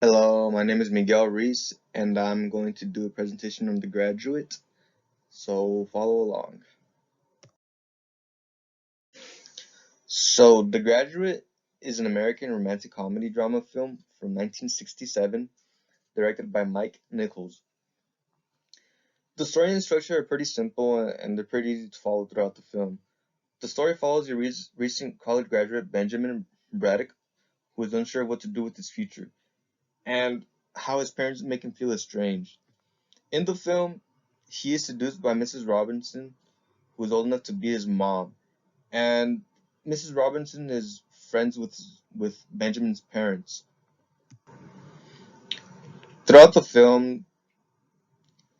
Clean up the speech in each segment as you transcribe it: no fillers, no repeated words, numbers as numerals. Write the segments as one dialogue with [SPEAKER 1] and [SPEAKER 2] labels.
[SPEAKER 1] Hello, my name is Miguel Reese, and I'm going to do a presentation on The Graduate, so follow along. The Graduate is an American romantic comedy drama film from 1967, directed by Mike Nichols. The story and structure are pretty simple and they're pretty easy to follow throughout the film. The story follows a recent college graduate, Benjamin Braddock, who is unsure of what to do with his future, and how his parents make him feel estranged. In the film, he is seduced by Mrs. Robinson, who is old enough to be his mom, and Mrs. Robinson is friends with Benjamin's parents. Throughout the film,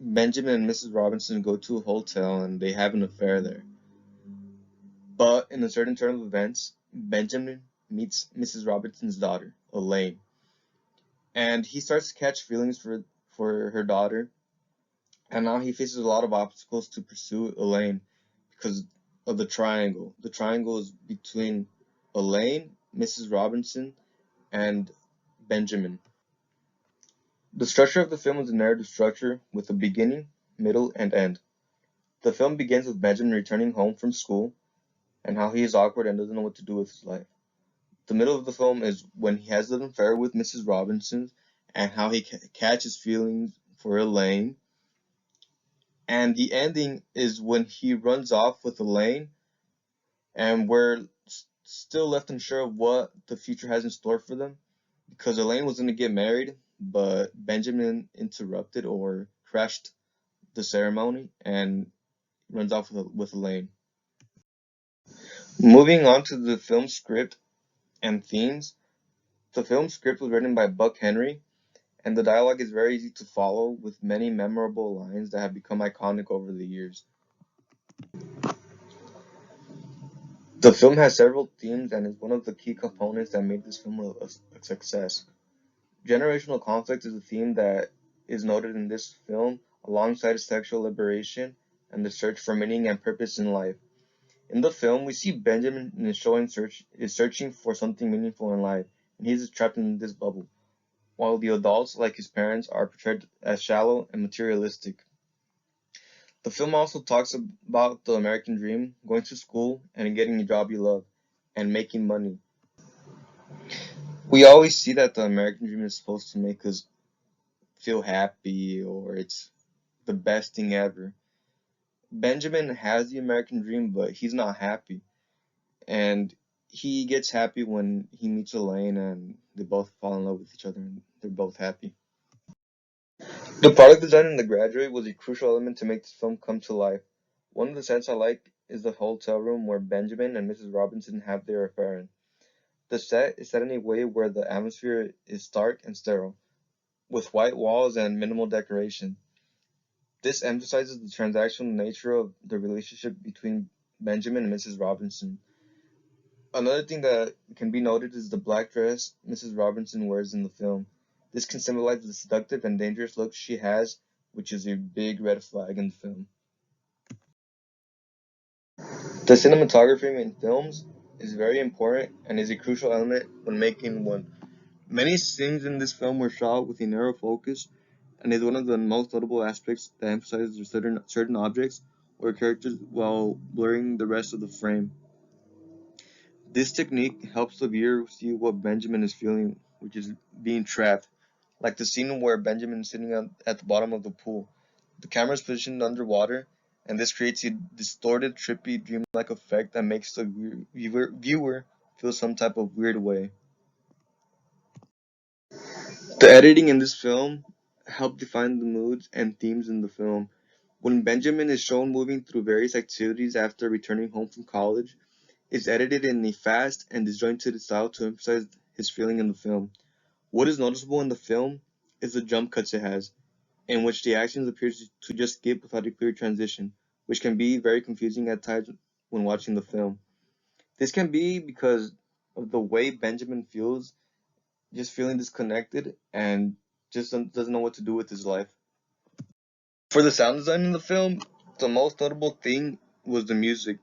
[SPEAKER 1] Benjamin and Mrs. Robinson go to a hotel and they have an affair there. But in a certain turn of events, Benjamin meets Mrs. Robinson's daughter, Elaine, and he starts to catch feelings for her daughter, and now he faces a lot of obstacles to pursue Elaine because of the triangle. The triangle is between Elaine, Mrs. Robinson, and Benjamin. The structure of the film is a narrative structure with a beginning, middle, and end. The film begins with Benjamin returning home from school and how he is awkward and doesn't know what to do with his life. The middle of the film is when he has an affair with Mrs. Robinson and how he catches feelings for Elaine. And the ending is when he runs off with Elaine and we're still left unsure of what the future has in store for them because Elaine was going to get married, but Benjamin interrupted or crashed the ceremony and runs off with Elaine. Moving on to the film script and themes, the film script was written by Buck Henry, and the dialogue is very easy to follow with many memorable lines that have become iconic over the years. The film has several themes and is one of the key components that made this film a success. Generational conflict is a theme that is noted in this film alongside sexual liberation and the search for meaning and purpose in life. In the film, we see Benjamin is searching for something meaningful in life, and he's trapped in this bubble, while the adults, like his parents, are portrayed as shallow and materialistic. The film also talks about the American dream, going to school and getting a job you love, and making money. We always see that the American dream is supposed to make us feel happy or it's the best thing ever. Benjamin has the American dream, but he's not happy. And he gets happy when he meets Elaine and they both fall in love with each other and they're both happy. The product design in The Graduate was a crucial element to make this film come to life. One of the sets I like is the hotel room where Benjamin and Mrs. Robinson have their affair in. The set is set in a way where the atmosphere is stark and sterile, with white walls and minimal decoration. This emphasizes the transactional nature of the relationship between Benjamin and Mrs. Robinson. Another thing that can be noted is the black dress Mrs. Robinson wears in the film. This can symbolize the seductive and dangerous look she has, which is a big red flag in the film. The cinematography in films is very important and is a crucial element when making one. Many scenes in this film were shot with a narrow focus and is one of the most notable aspects that emphasizes certain objects or characters while blurring the rest of the frame. This technique helps the viewer see what Benjamin is feeling, which is being trapped, like the scene where Benjamin is sitting at the bottom of the pool. The camera is positioned underwater, and this creates a distorted, trippy, dreamlike effect that makes the viewer feel some type of weird way. The editing in this film helped define the moods and themes in the film. When Benjamin is shown moving through various activities after returning home from college, it's edited in a fast and disjointed style to emphasize his feeling in the film. What is noticeable in the film is the jump cuts it has, in which the actions appear to just skip without a clear transition, which can be very confusing at times when watching the film. This can be because of the way Benjamin feels, just feeling disconnected and just doesn't know what to do with his life. For the sound design in the film, the most notable thing was the music.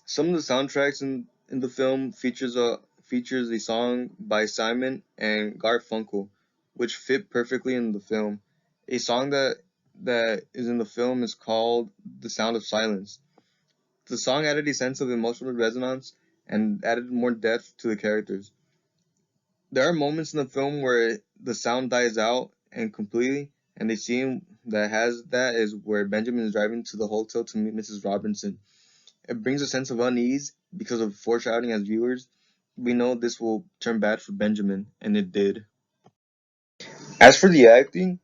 [SPEAKER 1] Some of the soundtracks in the film features a song by Simon and Garfunkel, which fit perfectly in the film. A song that is in the film is called "The Sound of Silence." The song added a sense of emotional resonance and added more depth to the characters. There are moments in the film where the sound dies out and completely, and the scene that has that is where Benjamin is driving to the hotel to meet Mrs. Robinson. It brings a sense of unease because of foreshadowing as viewers. We know this will turn bad for Benjamin, and it did. As for the acting,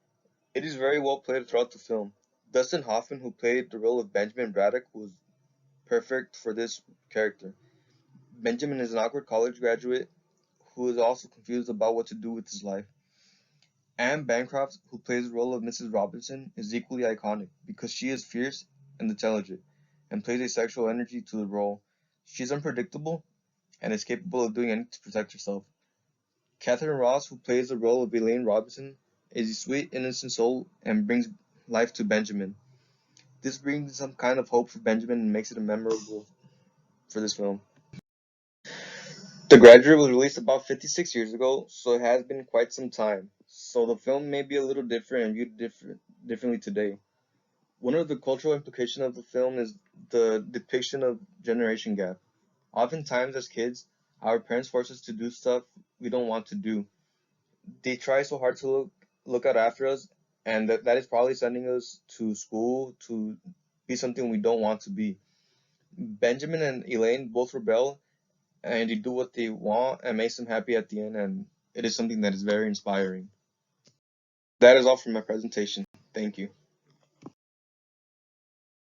[SPEAKER 1] it is very well played throughout the film. Dustin Hoffman, who played the role of Benjamin Braddock, was perfect for this character. Benjamin is an awkward college graduate who is also confused about what to do with his life. Anne Bancroft, who plays the role of Mrs. Robinson, is equally iconic because she is fierce and intelligent and plays a sexual energy to the role. She's unpredictable and is capable of doing anything to protect herself. Catherine Ross, who plays the role of Elaine Robinson, is a sweet, innocent soul and brings life to Benjamin. This brings some kind of hope for Benjamin and makes it memorable for this film. The Graduate was released about 56 years ago, so it has been quite some time. So the film may be a little different and viewed differently today. One of the cultural implications of the film is the depiction of generation gap. Oftentimes, as kids, our parents force us to do stuff we don't want to do. They try so hard to look out after us, and that is probably sending us to school to be something we don't want to be. Benjamin and Elaine both rebel, and they do what they want and makes them happy at the end, and it is something that is very inspiring. That is all for my presentation. Thank you.